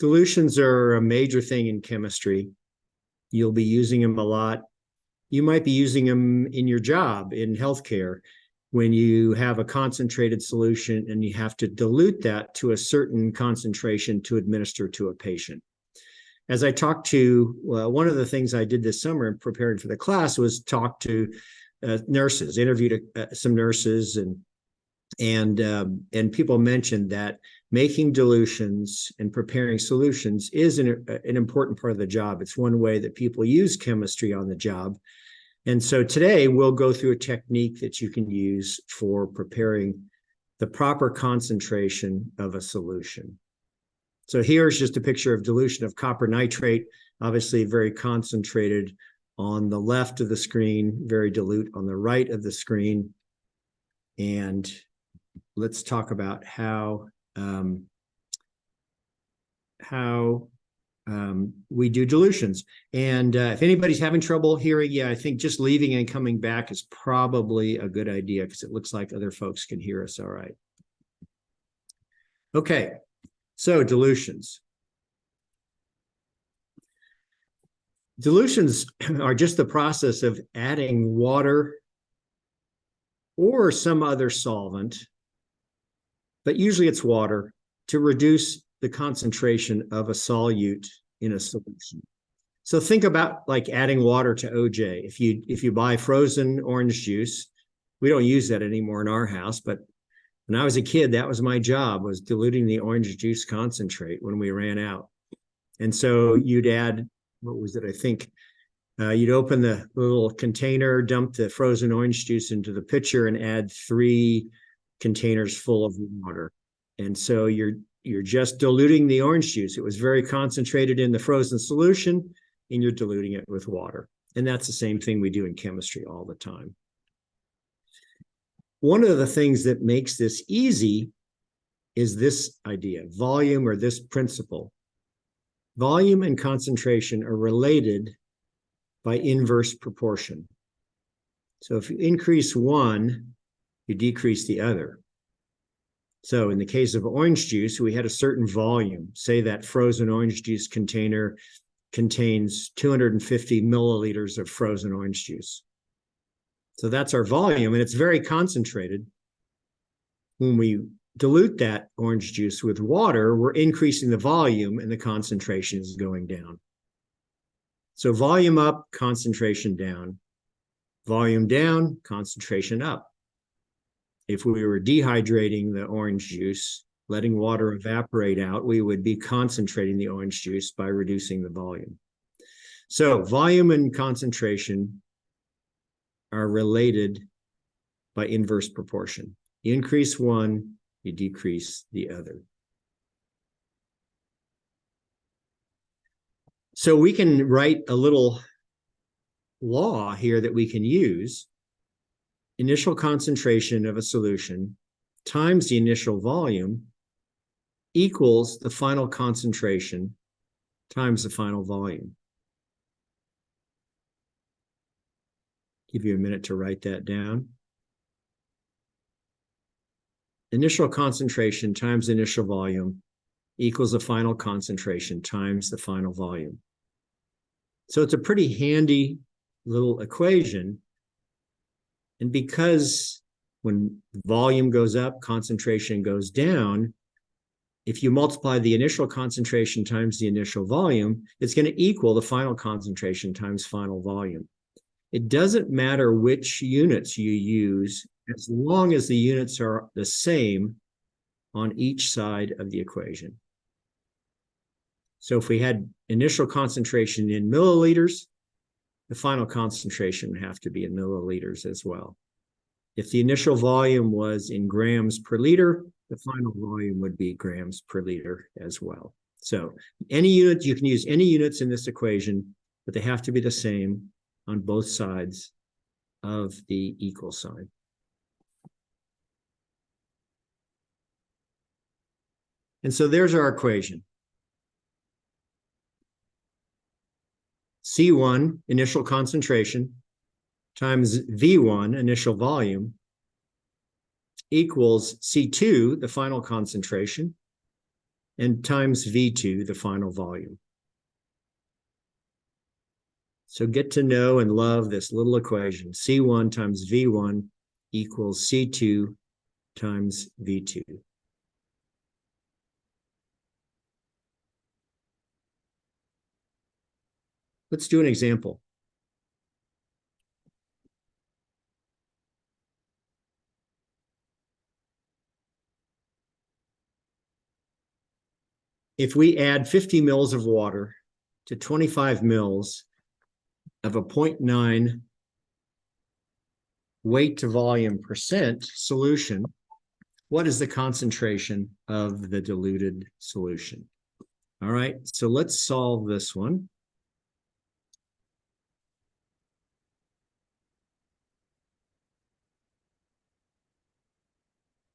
Dilutions are a major thing in chemistry. You'll be using them a lot. You might be using them in your job in healthcare when you have a concentrated solution and you have to dilute that to a certain concentration to administer to a patient. As I talked to, one of the things I did this summer in preparing for the class was talk to nurses, interviewed some nurses, and people mentioned that making dilutions and preparing solutions is an important part of the job. It's one way that people use chemistry on the job. And so today we'll go through a technique that you can use for preparing the proper concentration of a solution. So here's just a picture of dilution of copper nitrate, obviously very concentrated on the left of the screen, very dilute on the right of the screen. And let's talk about how we do dilutions. And if anybody's having trouble hearing, yeah, I think just leaving and coming back is probably a good idea because it looks like other folks can hear us all right. Okay, so dilutions. Dilutions are just the process of adding water or some other solvent, but usually it's water, to reduce the concentration of a solute in a solution. So think about like adding water to OJ. If you buy frozen orange juice, we don't use that anymore in our house, but when I was a kid, that was my job, was diluting the orange juice concentrate when we ran out. And so you'd add, what was it? I think you'd open the little container, dump the frozen orange juice into the pitcher, and add 3 containers full of water. And so you're just diluting the orange juice. It was very concentrated in the frozen solution, and you're diluting it with water. And that's the same thing we do in chemistry all the time. One of the things that makes this easy is this idea, volume, or this principle. Volume and concentration are related by inverse proportion. So if you increase one, you decrease the other. So in the case of orange juice, we had a certain volume. Say that frozen orange juice container contains 250 milliliters of frozen orange juice. So that's our volume, and it's very concentrated. When we dilute that orange juice with water, we're increasing the volume, and the concentration is going down. So volume up, concentration down. Volume down, concentration up. If we were dehydrating the orange juice, letting water evaporate out, we would be concentrating the orange juice by reducing the volume. So volume and concentration are related by inverse proportion. You increase one, you decrease the other. So we can write a little law here that we can use. Initial concentration of a solution times the initial volume equals the final concentration times the final volume. Give you a minute to write that down. Initial concentration times initial volume equals the final concentration times the final volume. So it's a pretty handy little equation. And because when volume goes up, concentration goes down, if you multiply the initial concentration times the initial volume, it's going to equal the final concentration times final volume. It doesn't matter which units you use, as long as the units are the same on each side of the equation. So if we had initial concentration in milliliters, the final concentration would have to be in milliliters as well. If the initial volume was in grams per liter, the final volume would be grams per liter as well. So any unit, you can use any units in this equation, but they have to be the same on both sides of the equal sign. And so there's our equation. C1, initial concentration, times V1, initial volume, equals C2, the final concentration, and times V2, the final volume. So get to know and love this little equation. C1 times V1 equals C2 times V2. Let's do an example. If we add 50 mils of water to 25 mils of a 0.9 weight to volume percent solution, what is the concentration of the diluted solution? All right, so let's solve this one.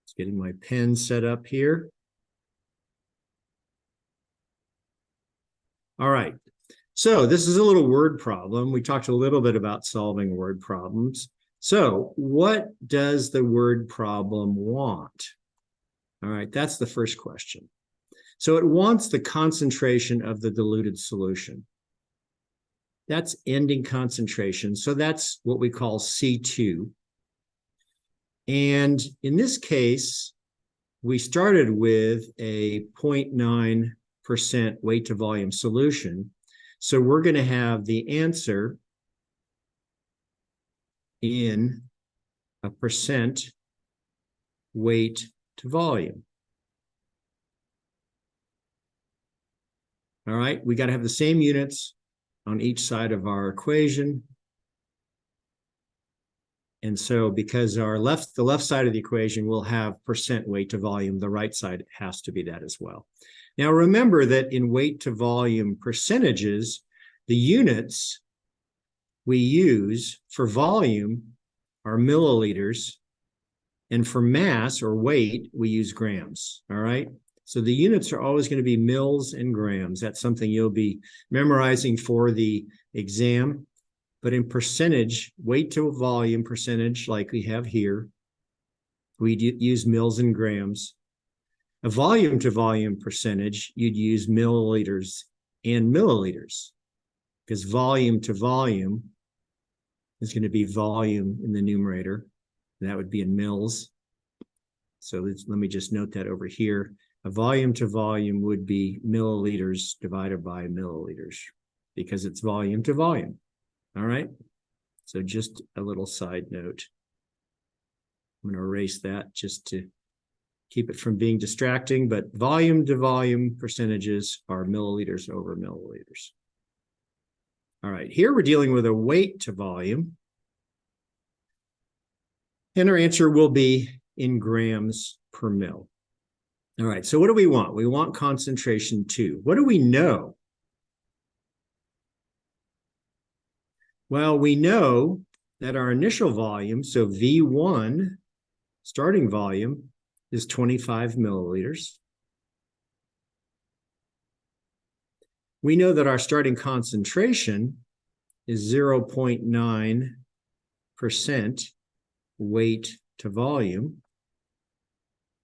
Just getting my pen set up here. All right, so this is a little word problem. We talked a little bit about solving word problems. So what does the word problem want? All right, that's the first question. So it wants the concentration of the diluted solution. That's ending concentration. So that's what we call C2. And in this case, we started with a 0.9% weight to volume solution. So we're going to have the answer in a percent weight to volume. All right, we got to have the same units on each side of our equation. And so because the left side of the equation will have percent weight to volume, the right side has to be that as well. Now remember that in weight to volume percentages, the units we use for volume are milliliters, and for mass or weight, we use grams, all right? So the units are always going to be mils and grams. That's something you'll be memorizing for the exam. But in percentage, weight to volume percentage, like we have here, we use mils and grams. A volume to volume percentage, you'd use milliliters and milliliters, because volume to volume is going to be volume in the numerator. And that would be in mils. So let me just note that over here. A volume to volume would be milliliters divided by milliliters, because it's volume to volume. All right, so just a little side note. I'm going to erase that just to keep it from being distracting, but volume to volume percentages are milliliters over milliliters. All right, here we're dealing with a weight to volume. And our answer will be in grams per mil. All right, so what do we want? We want concentration 2. What do we know? Well, we know that our initial volume, so V1, starting volume, is 25 milliliters. We know that our starting concentration is 0.9% weight to volume,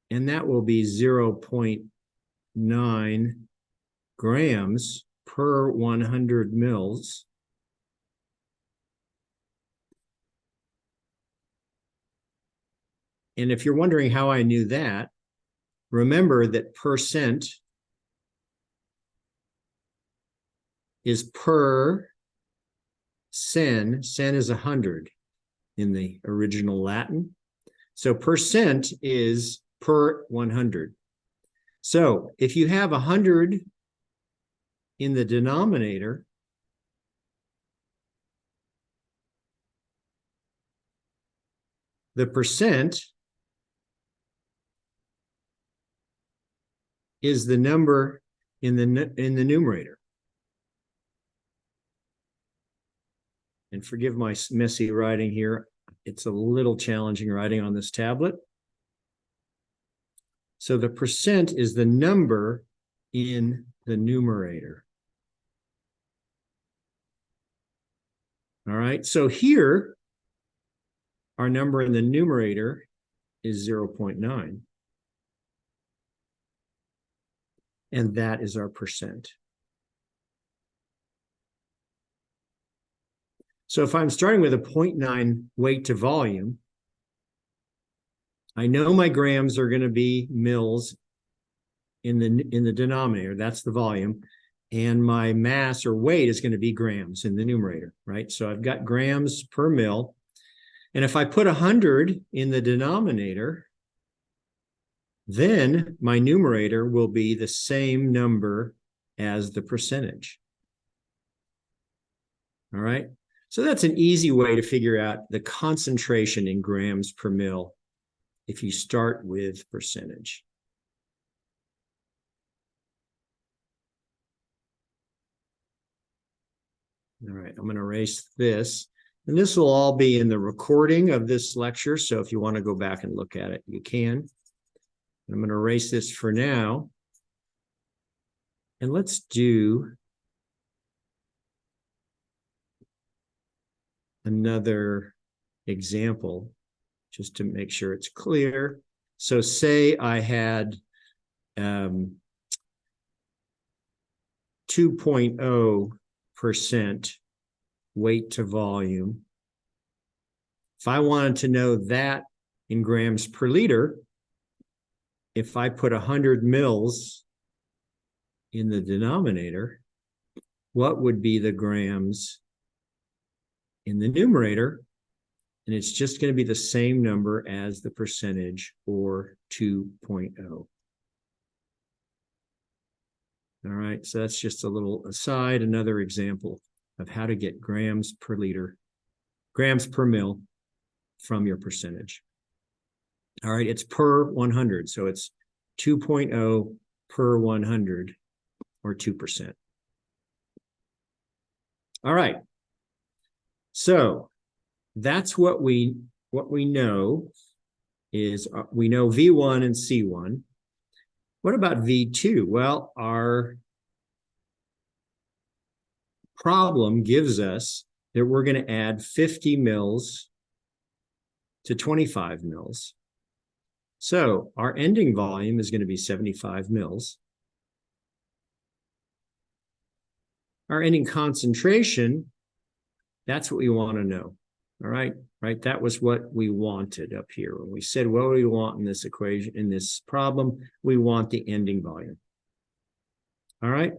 and that will be 0.9 grams per 100 mils. And if you're wondering how I knew that, remember that percent is per sen. Sen is 100 in the original Latin. So percent is per 100. So if you have 100 in the denominator, the percent is the number in the numerator. And forgive my messy writing here. It's a little challenging writing on this tablet. So the percent is the number in the numerator. All right, so here, our number in the numerator is 0.9. and that is our percent. So if I'm starting with a 0.9 weight to volume, I know my grams are going to be mils in the denominator. That's the volume. And my mass or weight is going to be grams in the numerator, right? So I've got grams per mil. And if I put 100 in the denominator, then my numerator will be the same number as the percentage. All right. So that's an easy way to figure out the concentration in grams per mil if you start with percentage. All right, I'm going to erase this. And this will all be in the recording of this lecture. So if you want to go back and look at it, you can. I'm going to erase this for now. And let's do another example just to make sure it's clear. So say I had 2.0% weight to volume. If I wanted to know that in grams per liter, if I put 100 mils in the denominator, what would be the grams in the numerator? And it's just going to be the same number as the percentage, or 2.0. All right, so that's just a little aside, another example of how to get grams per liter, grams per mil from your percentage. All right, it's per 100, so it's 2.0 per 100, or 2%. All right, so that's what we know is we know V1 and C1. What about V2? Well, our problem gives us that we're going to add 50 mils to 25 mils. So our ending volume is going to be 75 mils. Our ending concentration, that's what we want to know. All right, right? That was what we wanted up here. When we said, what do we want in this equation, in this problem? We want the ending volume. All right.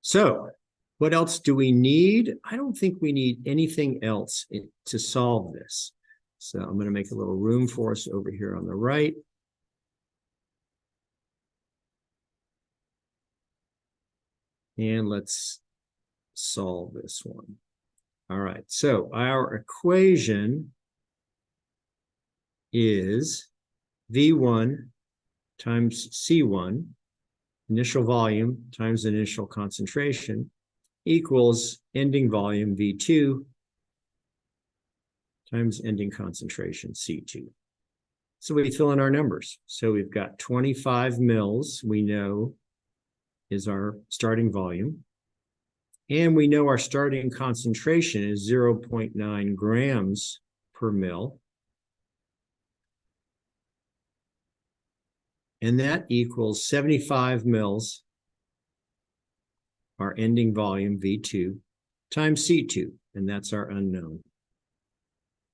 So what else do we need? I don't think we need anything else to solve this. So I'm going to make a little room for us over here on the right. And let's solve this one. All right, so our equation is V1 times C1, initial volume times initial concentration, equals ending volume V2 times ending concentration C2. So we fill in our numbers. So we've got 25 mils, we know is our starting volume. And we know our starting concentration is 0.9 grams per mil. And that equals 75 mils, our ending volume, V2, times C2, and that's our unknown.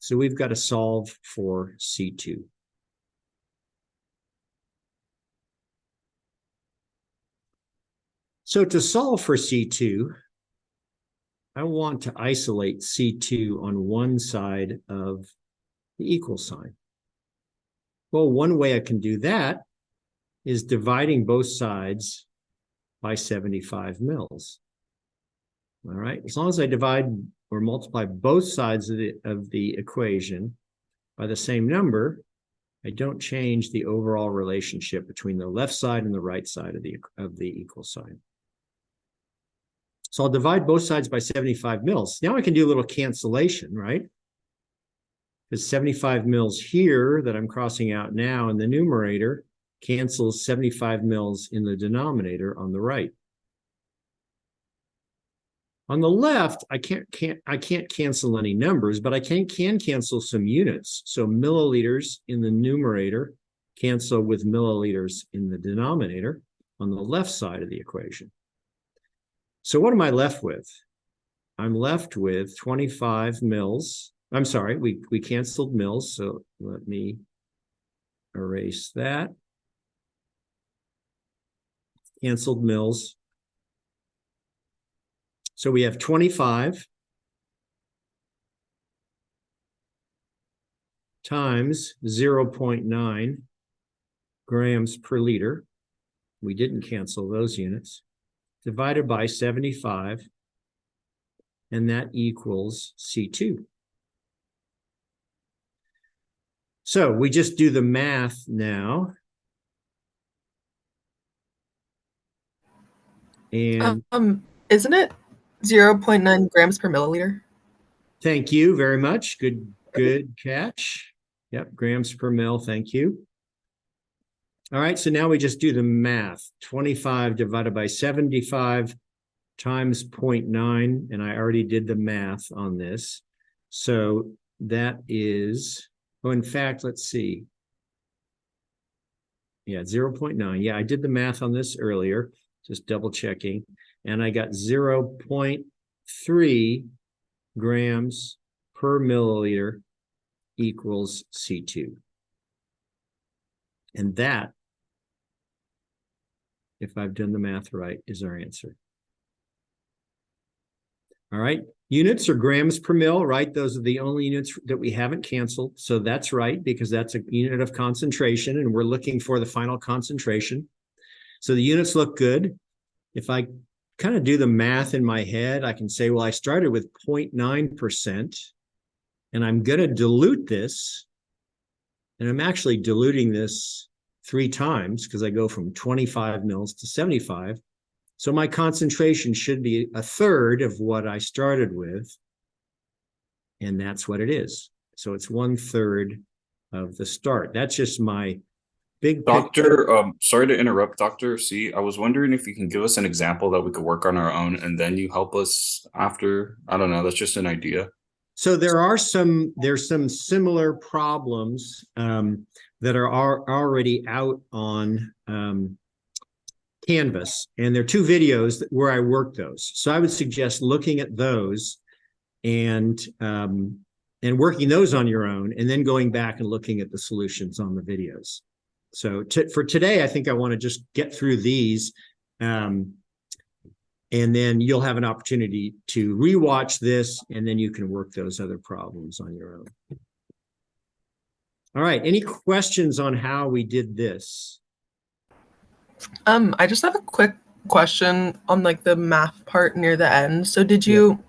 So we've got to solve for C2. So to solve for C2, I want to isolate C2 on one side of the equal sign. Well, one way I can do that is dividing both sides by 75 mils. All right, as long as I divide or multiply both sides of the equation by the same number, I don't change the overall relationship between the left side and the right side of the equal sign. So I'll divide both sides by 75 mils. Now I can do a little cancellation, right? Because 75 mils here that I'm crossing out now in the numerator cancels 75 mils in the denominator on the right. On the left, I can't cancel any numbers, but I can cancel some units. So milliliters in the numerator cancel with milliliters in the denominator on the left side of the equation. So what am I left with? I'm left with 25 mils. I'm sorry, we canceled mils, so let me erase that. Canceled mils. So we have 25 times 0.9 grams per liter. We didn't cancel those units. Divided by 75, and that equals C2. So we just do the math now. And isn't it 0.9 grams per milliliter? Thank you very much. Good catch. Yep, grams per mil. Thank you. All right, so now we just do the math. 25 divided by 75 times 0.9, and I already did the math on this. So that is, oh, in fact, let's see. Yeah, 0.9. Yeah, I did the math on this earlier, just double checking. And I got 0.3 grams per milliliter equals C2. And that, if I've done the math right, is our answer. All right, units are grams per mil, right? Those are the only units that we haven't canceled. So that's right, because that's a unit of concentration, and we're looking for the final concentration. So the units look good. If I kind of do the math in my head, I can say, well, I started with 0.9%, and I'm going to dilute this. And I'm actually diluting this 3 times because I go from 25 mils to 75. So my concentration should be a third of what I started with. And that's what it is. So it's 1/3 of the start. That's just my big picture. Doctor, sorry to interrupt, Dr. C. I was wondering if you can give us an example that we could work on our own, and then you help us after. I don't know. That's just an idea. So there's some similar problems that are already out on Canvas, and there are 2 videos where I work those. So I would suggest looking at those and working those on your own, and then going back and looking at the solutions on the videos. So for today, I think I want to just get through these, and then you'll have an opportunity to rewatch this, and then you can work those other problems on your own. All right, any questions on how we did this? I just have a quick question on like the math part near the end. So did you,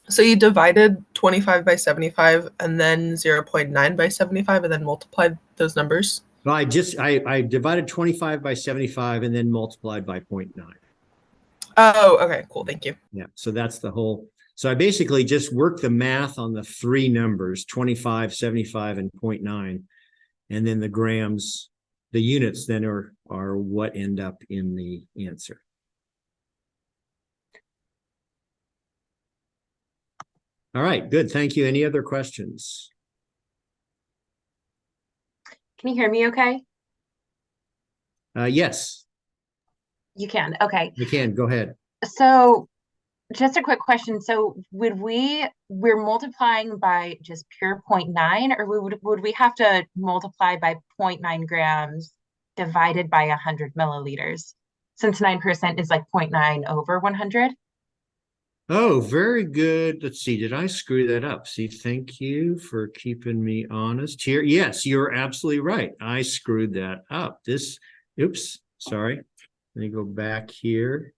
so you divided 25 by 75 and then 0.9 by 75 and then multiplied those numbers? Well, I divided 25 by 75 and then multiplied by 0.9. Oh, okay, cool, thank you. Yeah, so that's the whole. So I basically just worked the math on the 3 numbers, 25, 75, and 0.9. And then the grams, the units then are what end up in the answer. All right, good, thank you. Any other questions? Can you hear me okay? Yes. You can, okay. You can, go ahead. So just a quick question. So we're multiplying by just pure 0.9, or would we have to multiply by 0.9 grams divided by 100 milliliters, since 9% is like 0.9 over 100? Oh, very good. Let's see, did I screw that up? See, thank you for keeping me honest here. Yes, you're absolutely right. I screwed that up. Oops, sorry. Let me go back here.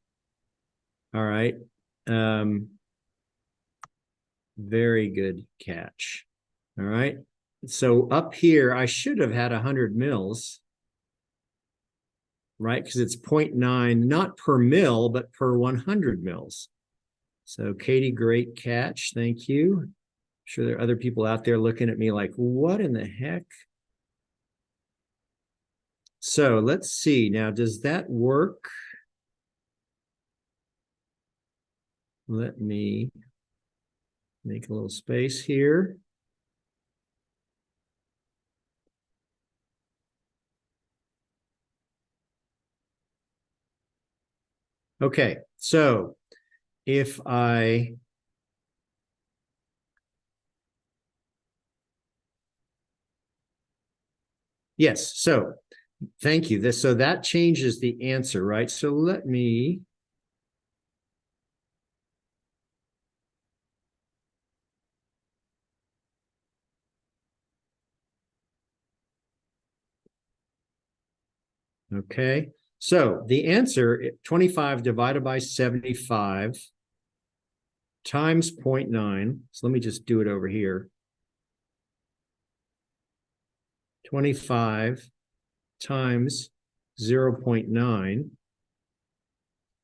All right. Very good catch. All right. So up here, I should have had 100 mils, right? Because it's 0.9, not per mil, but per 100 mils. So Katie, great catch. Thank you. I'm sure there are other people out there looking at me like, what in the heck? So let's see. Now, does that work? Let me make a little space here. Okay, so if I yes, so thank you. So that changes the answer, right? So let me okay. So the answer 25 divided by 75 times 0.9. So let me just do it over here. 25 times 0.9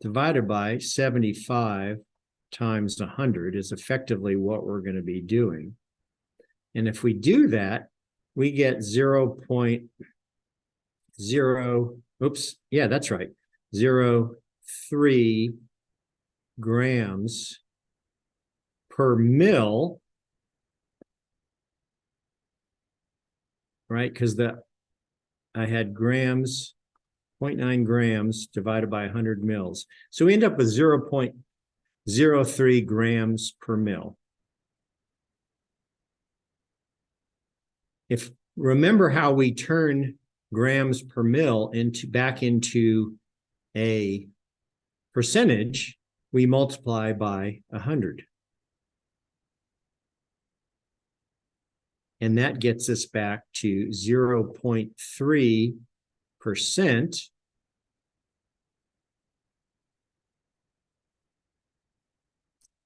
divided by 75 times 100 is effectively what we're going to be doing. And if we do that, we get 0.0, oops, yeah, that's right, 0.3 grams per mil, right? Because I had grams, 0.9 grams divided by 100 mils. So we end up with 0.03 grams per mil. If remember how we turn grams per mil back into a percentage, we multiply by 100. And that gets us back to 0.3%.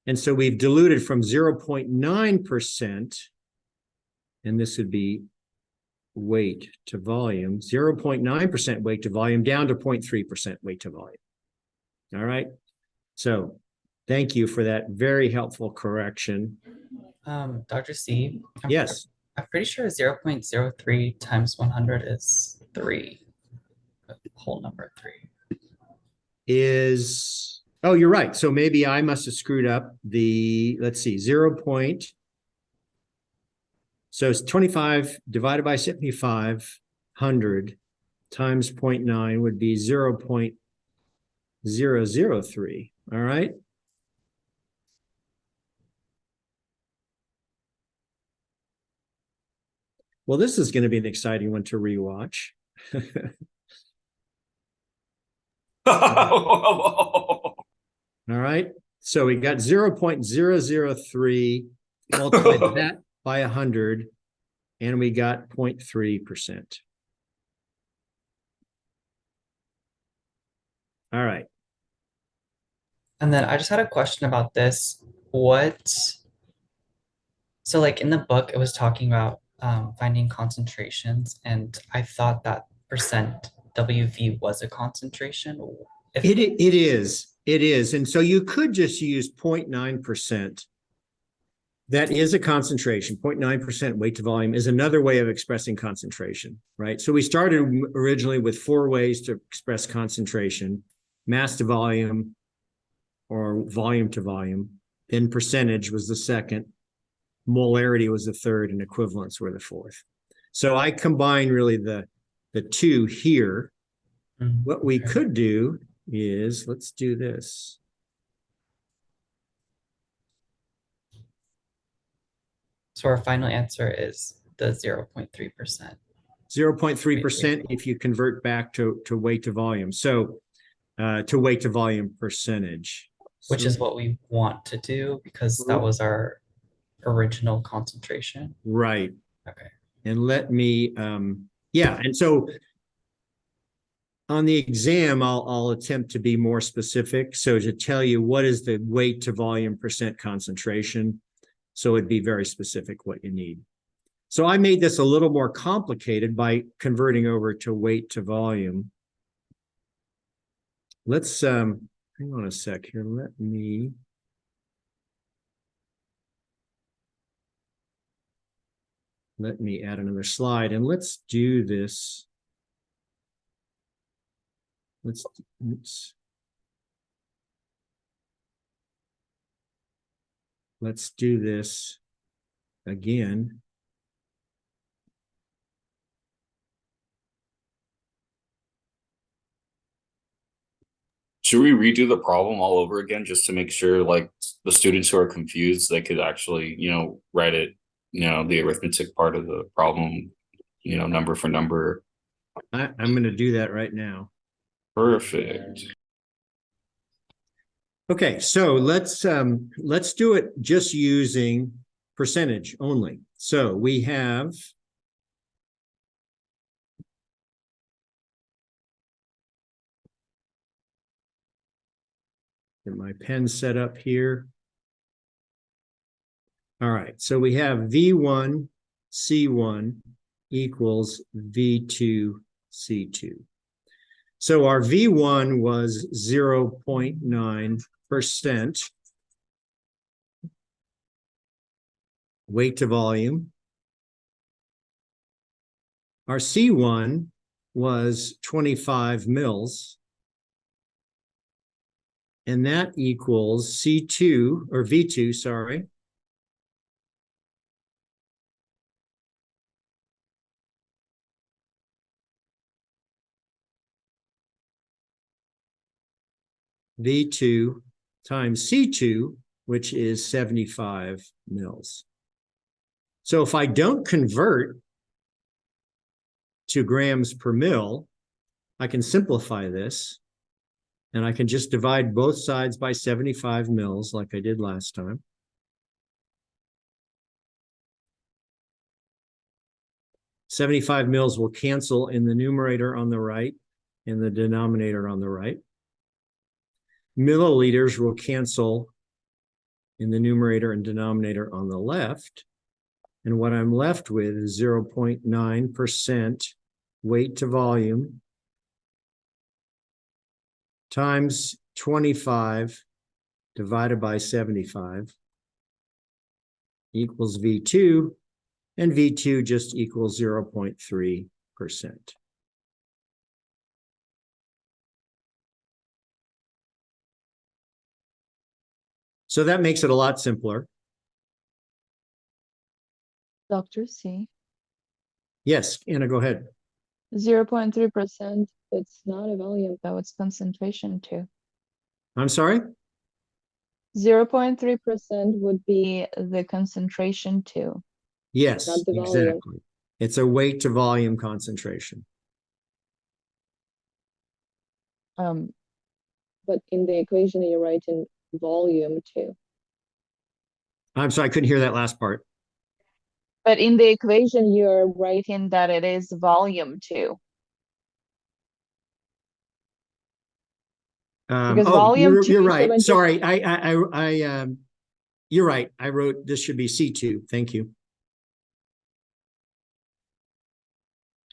And so we've diluted from 0.9%, and this would be weight to volume, 0.9% weight to volume down to 0.3% weight to volume. All right. So thank you for that very helpful correction. Dr. C, Yes. I'm pretty sure 0.03 times 100 is 3. The whole number 3. Oh, you're right. So maybe I must have screwed up let's see, 0. So it's 25 divided by 75, 100 times 0.9 would be 0.003. All right. Well, this is going to be an exciting one to rewatch. All right. So we got 0.003, multiplied that by 100, and we got 0.3%. All right. And then I just had a question about this. So like in the book, it was talking about finding concentrations, and I thought that percent WV was a concentration. It is. It is. And so you could just use 0.9%. That is a concentration. 0.9% weight to volume is another way of expressing concentration, right? So we started originally with 4 ways to express concentration: mass to volume or volume to volume. Then percentage was the second. Molarity was the third, and equivalents were the fourth. So I combine really the two here. What we could do is, let's do this. So our final answer is the 0.3%. 0.3% if you convert back to weight to volume. So to weight to volume percentage. Which is what we want to do because that was our original concentration. Right. Okay. And let me, yeah. And so on the exam, I'll attempt to be more specific. So to tell you what is the weight to volume percent concentration. So it'd be very specific what you need. So I made this a little more complicated by converting over to weight to volume. Let's, hang on a sec here. Let me add another slide, and let's do this. Let's do this again. Should we redo the problem all over again just to make sure like the students who are confused, they could actually, write it, the arithmetic part of the problem, number for number? I'm going to do that right now. Perfect. Okay, so let's do it just using percentage only. So we have get my pen set up here. All right, so we have V1 C1 equals V2 C2. So our V1 was 0.9% weight to volume. Our C1 was 25 mils. And that equals C2 or V2, sorry. V2 times C2, which is 75 mils. So if I don't convert to grams per mil, I can simplify this and I can just divide both sides by 75 mils like I did last time. $75 mils will cancel in the numerator on the right and the denominator on the right. Milliliters will cancel in the numerator and denominator on the left. And what I'm left with is 0.9% weight to volume times 25 divided by 75 equals V2, and V2 just equals 0.3%. So that makes it a lot simpler. Dr. C, Yes, Anna, go ahead. 0.3%, it's not a volume though, it's concentration too. I'm sorry? 0.3% would be the concentration too. Yes, Not the volume. exactly. It's a weight to volume concentration. But in the equation you write in volume too. I'm sorry, I couldn't hear that last part. But in the equation you're writing that it is volume too. Because volume you're 2 is right. 70. Sorry, you're right. I wrote this should be C2. Thank you.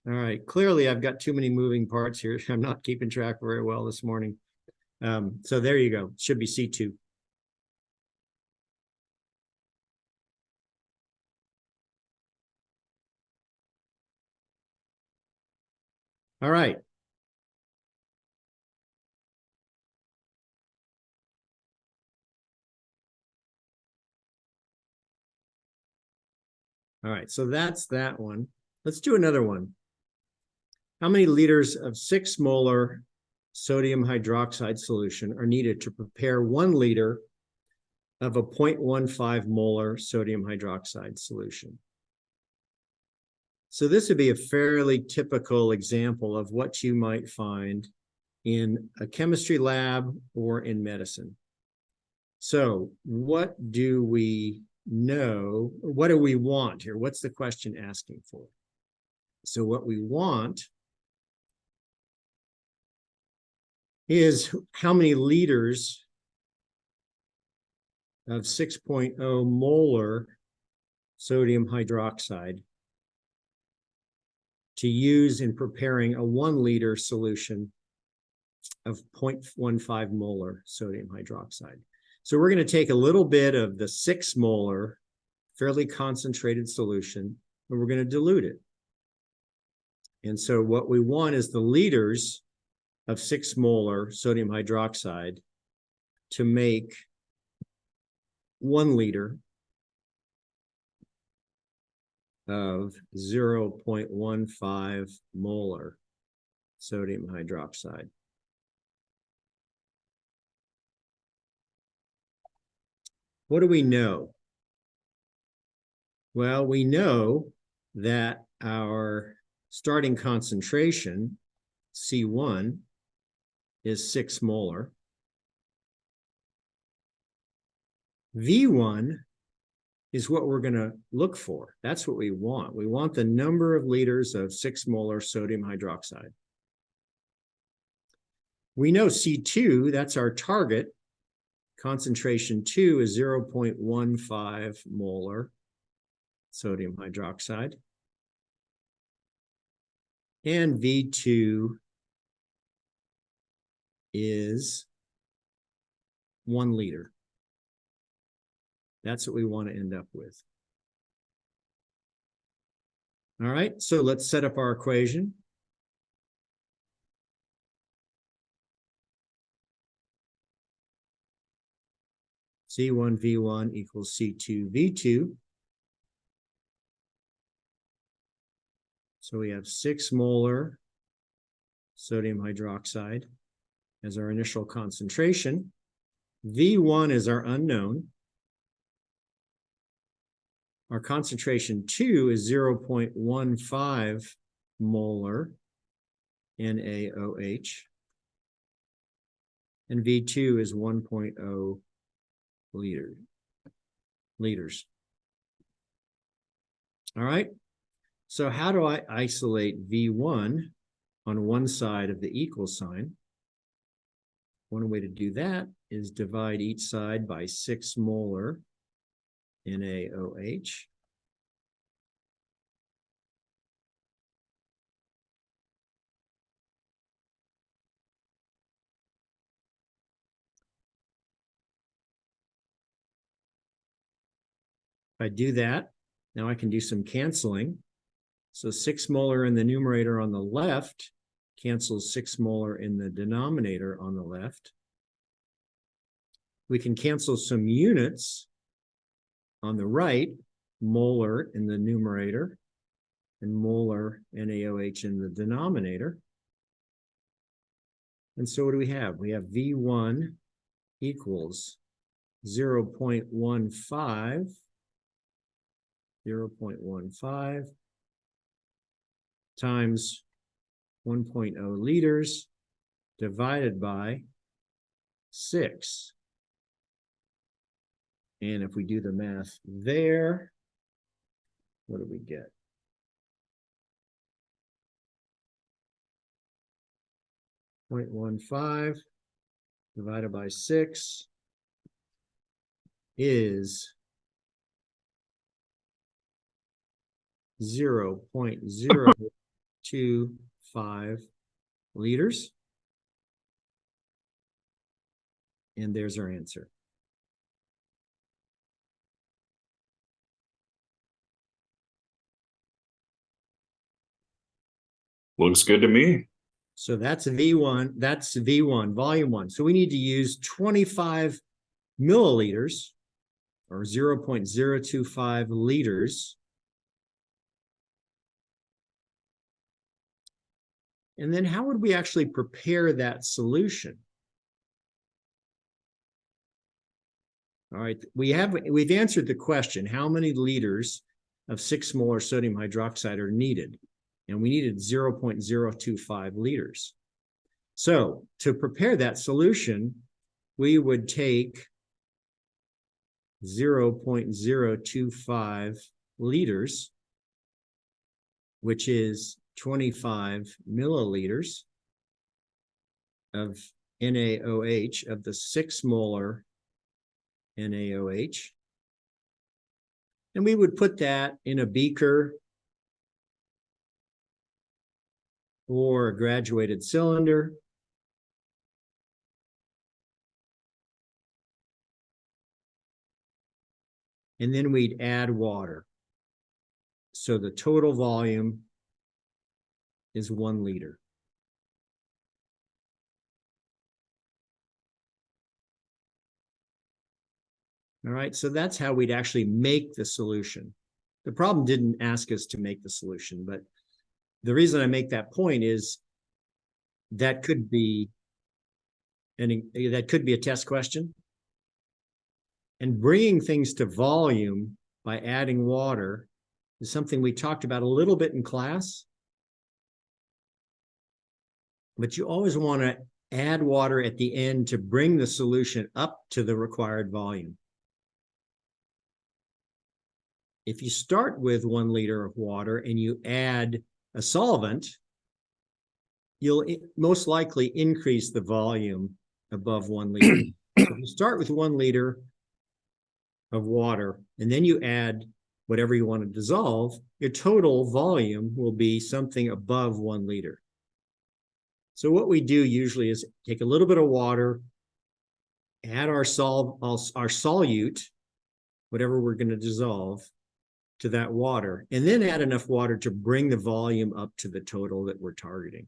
All right. Clearly, I've got too many moving parts here. I'm not keeping track very well this morning. So there you go. Should be C2. All right. All right. So that's that one. Let's do another one. How many liters of 6 molar sodium hydroxide solution are needed to prepare 1 liter of a 0.15 molar sodium hydroxide solution? So this would be a fairly typical example of what you might find in a chemistry lab or in medicine. So what do we know? What do we want here? What's the question asking for? So what we want is how many liters of 6.0 molar sodium hydroxide to use in preparing a 1 liter solution of 0.15 molar sodium hydroxide. So we're going to take a little bit of the 6 molar, fairly concentrated solution, and we're going to dilute it. And so what we want is the liters of 6 molar sodium hydroxide to make 1 liter of 0.15 molar sodium hydroxide. what do we know? Well, we know that our starting concentration, C1, is 6 molar. V1 is what we're going to look for. That's what we want. We want the number of liters of 6 molar sodium hydroxide. We know C2, that's our target. Concentration 2 is 0.15 molar sodium hydroxide. And V2 is 1 liter. That's what we want to end up with. All right, so let's set up our equation. C1V1 equals C2V2. So we have 6 molar sodium hydroxide as our initial concentration. V1 is our unknown. Our concentration 2 is 0.15 molar NaOH. And V2 is 1.0 liters. All right. So how do I isolate V1 on one side of the equal sign? One way to do that is divide each side by 6 molar NaOH. If I do that, now I can do some canceling. So 6 molar in the numerator on the left cancels 6 molar in the denominator on the left. We can cancel some units on the right, molar in the numerator and molar NaOH in the denominator. And so what do we have? We have V1 equals 0.15 times 1.0 liters divided by 6. And if we do the math there, what do we get? .15 divided by 6 is 0.025 liters. And there's our answer. Looks good to me. So that's V1, that's V1, volume 1. So we need to use 25 milliliters or 0.025 liters. And then how would we actually prepare that solution? All right, we've answered the question, how many liters of 6 molar sodium hydroxide are needed? And we needed 0.025 liters. So to prepare that solution, we would take 0.025 liters, which is 25 milliliters of NaOH, of the 6 molar NaOH. And we would put that in a beaker or a graduated cylinder. And then we'd add water. So the total volume is 1 liter. All right, so that's how we'd actually make the solution. The problem didn't ask us to make the solution, but the reason I make that point is that could be a test question. And bringing things to volume by adding water is something we talked about a little bit in class. But you always want to add water at the end to bring the solution up to the required volume. If you start with 1 liter of water and you add a solvent, you'll most likely increase the volume above 1 liter. So if you start with 1 liter of water and then you add whatever you want to dissolve, your total volume will be something above 1 liter. So what we do usually is take a little bit of water, add our solute, whatever we're going to dissolve, to that water, and then add enough water to bring the volume up to the total that we're targeting.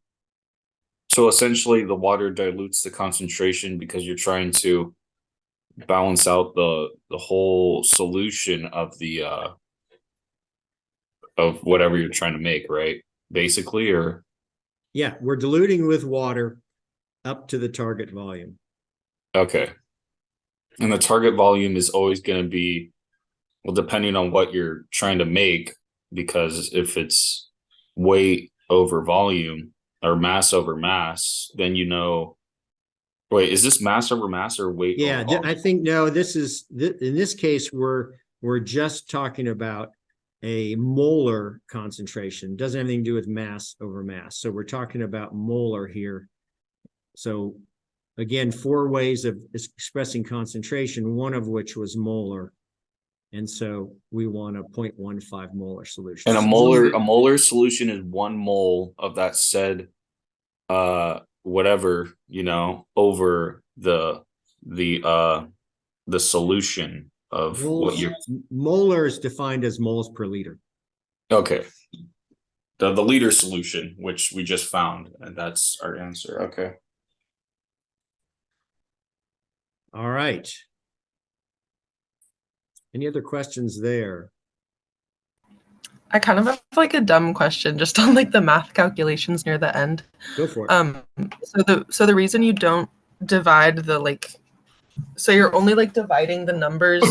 So essentially the water dilutes the concentration because you're trying to balance out the whole solution of the of whatever you're trying to make, right? Basically, or Yeah, we're diluting with water up to the target volume. okay. And the target volume is always going to be, well, depending on what you're trying to make, because if it's weight over volume or mass over mass, then you know. Wait, is this mass over mass or weight? Yeah, over volume? I think no. This is in this case we're just talking about a molar concentration. Doesn't have anything to do with mass over mass. So we're talking about molar here. So again, 4 ways of expressing concentration, one of which was molar. And so we want a 0.15 molar solution. And a molar solution is 1 mole of that said whatever, over the solution of what you're. Molar is defined as moles per liter. Okay. The liter solution, which we just found, and that's our answer. Okay. All right. Any other questions there? I kind of have like a dumb question just on like the math calculations near the end. Go for it. So the reason you don't divide the so you're only like dividing the numbers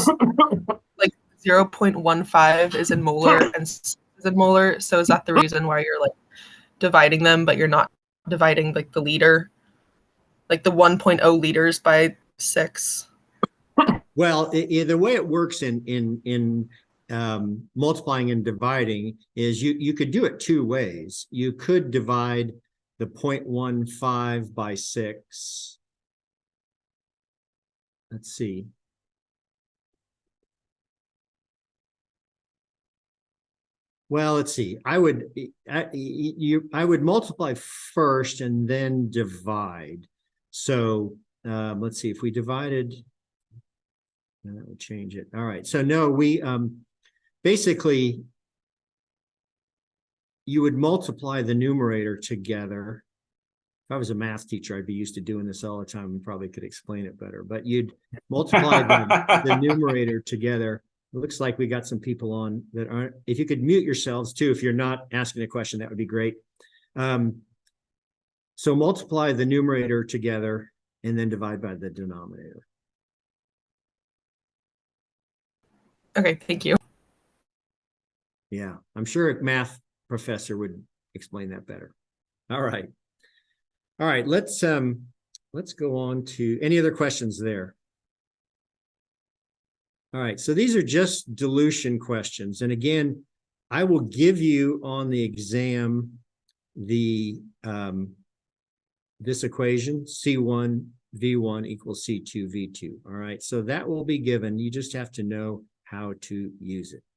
like 0.15 is in molar and is in molar. So is that the reason why you're like dividing them, but you're not dividing like the liter, like the 1.0 liters by 6? Well, the way it works in multiplying and dividing is you could do it 2 ways. You could divide the 0.15 by 6. Let's see. Well, let's see. I would multiply first and then divide. So let's see if we divided. And that would change it. All right. So no, we basically you would multiply the numerator together. If I was a math teacher, I'd be used to doing this all the time and probably could explain it better. But you'd multiply the numerator together. It looks like we got some people on that aren't. If you could mute yourselves too, if you're not asking a question, that would be great. So multiply the numerator together and then divide by the denominator. Okay, thank you. Yeah, I'm sure a math professor would explain that better. All right. All right, let's go on to any other questions there. All right, so these are just dilution questions. And again, I will give you on the exam the this equation, C1 V1 equals C2 V2. All right, so that will be given. You just have to know how to use it.